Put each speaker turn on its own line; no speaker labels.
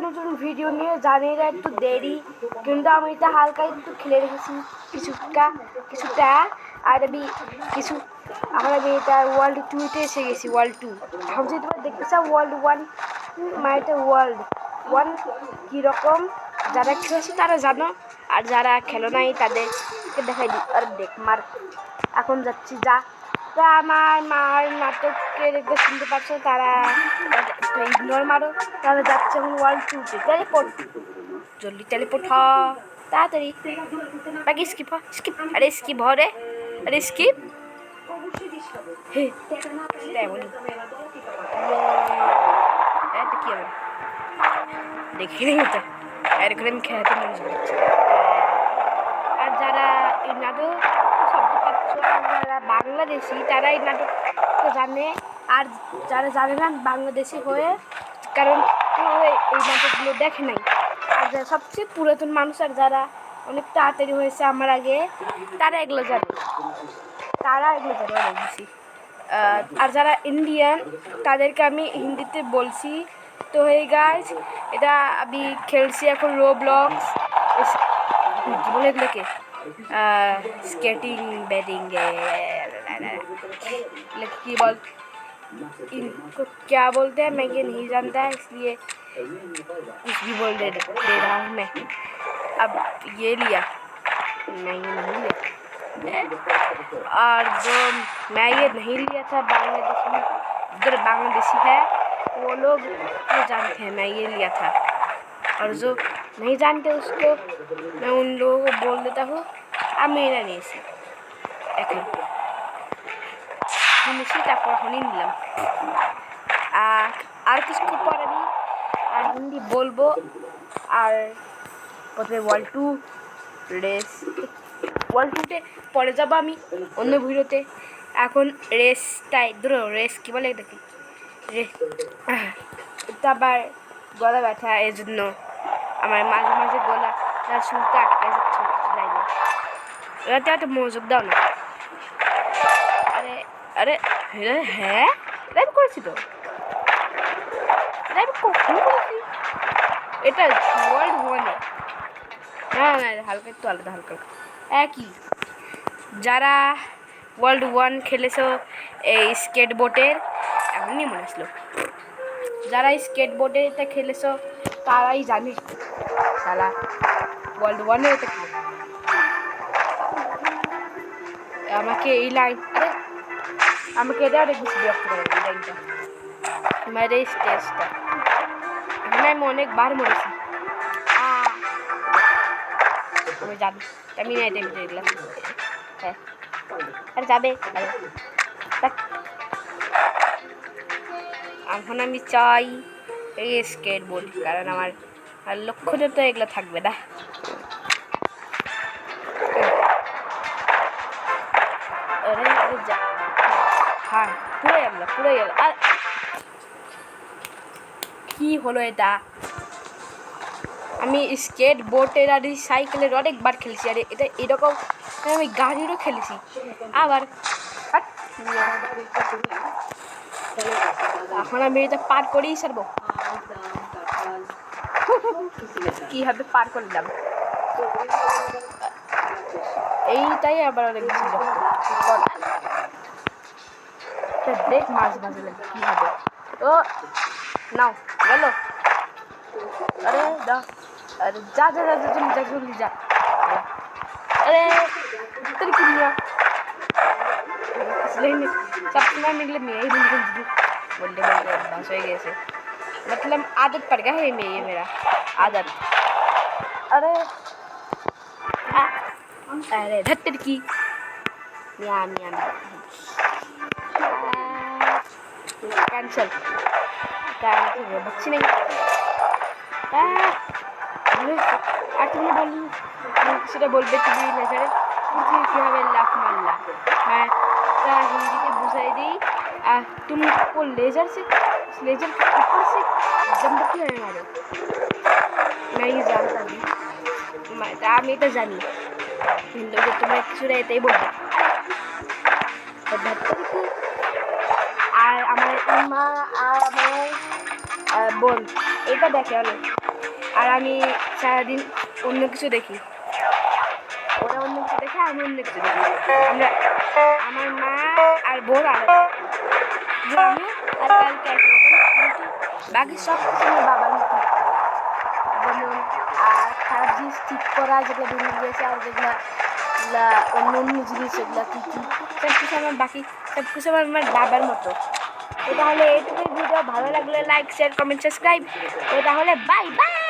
নতুন ভিডিও নিয়ে জানি না একটু দেরি, কিন্তু আমি এটা হালকা একটু খেলে রেখেছি কিছুটা। আর আমি কিছু আমি এটা ওয়ার্ল্ড 2-তে এসে গেছি। ওয়ার্ল্ড 2 এখন যদি তোমরা দেখতে চাও ওয়ার্ল্ড 1 মানে এটা ওয়ার্ল্ড 1 কীরকম, যারা খেলেছে তারা জানো, আর যারা খেলো নাই তাদেরকে দেখাই দিই। আর দেখ মার এখন যাচ্ছি যা আমার মার নাটককে দেখতে শুনতে পাচ্ছ, তারা ইগনোর মারো। তাহলে যাচ্ছে এখন ওয়ার্ল্ড 2-তে। টেলিপোর্ট, জলদি টেলিপোর্ট হ তাড়াতাড়ি। বাকি স্কিপ হ, স্কিপ, আরে স্কিপ হ রে, আরে স্কিপ। হে তাই বলি এটা কি হবে দেখি নেই তো, এরকম আমি খেলাতে মনে হচ্ছে। আর যারা এই নাটক শব্দ পাচ্ছ, যারা বাংলাদেশি তারা এই নাটক জানে, আর যারা জানে না বাংলাদেশি হয়ে, কারণ এই নাটকগুলো দেখে নাই। আর যারা সবচেয়ে পুরাতন মানুষ আর যারা অনেক তাড়াতাড়ি হয়েছে আমার আগে, তারা এগুলো জানে অনেক বেশি। আর যারা ইন্ডিয়ান তাদেরকে আমি হিন্দিতে বলছি। তো এই গাইজ, এটা আমি খেলছি এখন রোব্লক্স, বলে এগুলোকে स्केटिंग बैटिंग की बोल इनको क्या बोलते हैं मैं ये नहीं जानता, इसलिए कुछ भी बोल दे रहा हूँ मैं। अब ये लिया, मैं ये नहीं लिया, और जो मैं ये नहीं लिया था बांग्लादेश में, उधर बांग्लादेशी है वो लोग वो जानते हैं मैं ये लिया था। और जो नहीं जानते उसको मैं उन लोगों को बोल देता हूँ আমি এটা নিয়েছি। এখন নিয়েছি, তারপর এখনই নিলাম। আর কিছুক্ষণ পর আমি হিন্দি বলবো। আর প্রথমে ওয়ার্ল্ড 2 রেস, ওয়ার্ল্ড 2-তে পরে যাবো আমি অন্য ভিডিওতে। এখন রেসটাই ধরো, রেস কী বলে এটাকে, রেস। এটা আবার গলা ব্যথা, এর জন্য আমার মাঝে মাঝে গলা তার শুনতে আটকে যাচ্ছে কিছু লাইনে। এটাতে এত মনোযোগ দাও না। আরে আরে হ্যাঁ লাইভ করেছি তো, লাইভ কখন করেছি, এটা ওয়ার্ল্ড 1-এ। না না হালকা একটু আলাদা, হালকা একই। যারা ওয়ার্ল্ড 1 খেলেছো এই স্কেটবোর্ডের, এমনই মনে আসলো, যারা স্কেটবোর্ডে এটা খেলেছো তারাই জানে সালা ওয়ার্ল্ড 1-এ এটা কি। আমাকে এই লাইন, আরে আমাকে এটা অনেক বেশি বিরক্ত করে এই লাইনটা, মেরে স্টেজটা এখানে আমি অনেকবার মরেছি। আমি জানি, আমি না এটা ভিতরে গেলাম। হ্যাঁ আরে যাবে, এখন আমি চাই এই স্কেটবোর্ড, কারণ আমার লক্ষ্যটা তো এগুলো থাকবে না। হ্যাঁ পুরো গেল। আর কি হলো এটা, আমি স্কেটবোর্ডের আর সাইকেলের অনেকবার খেলেছি, আর এটা এরকম আমি গাড়িরও খেলেছি। আবার এখন আমি এটা পার করেই ছাড়বো। কীভাবে পার করলাম এইটাই আবার অনেক বেশি দেখ, মাছ ভাজলে কী হবে। ও নাও গেল, আরে দা, अरे जा जा जा तुम जल्दी जा। अरे तेरी किलिया इसलिए सब समय निकले मैं ही बोलते बस हो गए से, मतलब आदत पड़ गया है ये मेरा आदत। अरे अरे धत्तर की मियाँ मियाँ कैंसल बच्ची नहीं। আর তুমি বলি সেটা বলবে তুমি লেজারে পৃথিবী কীভাবে লাফ মারলা, হ্যাঁ তা হিন্দিতে বুঝাই দিই। আর তুমি ও लेजर से ऊपर से जंप कীভাবে মারো, मैं ये जानता नहीं, আমি এটা জানি, কিন্তু তোমরা কিছুটা এটাই বলবে। আর আমার মা আর আমার বোন এটা দেখে অনেক, আর আমি সারাদিন অন্য কিছু দেখি। ওরা অন্য কিছু দেখে, আমি অন্য কিছু দেখি। আমরা আমার মা আর বোন আলাদা, আমি আর কালকে কিন্তু বাকি সব কিছু আমার বাবার মতো। যেমন আর খারাপ জিনিস ঠিক করা, যেগুলো ভেঙে গিয়েছে, আর যেগুলো অন্য অন্য জিনিস, সেগুলো কী কী সব কিছু আমার বাকি সব কিছু আমার বাবার মতো। তো তাহলে এইটুকুই ভিডিও, ভালো লাগলে লাইক, শেয়ার, কমেন্ট, সাবস্ক্রাইব। তো তাহলে বাই বাই।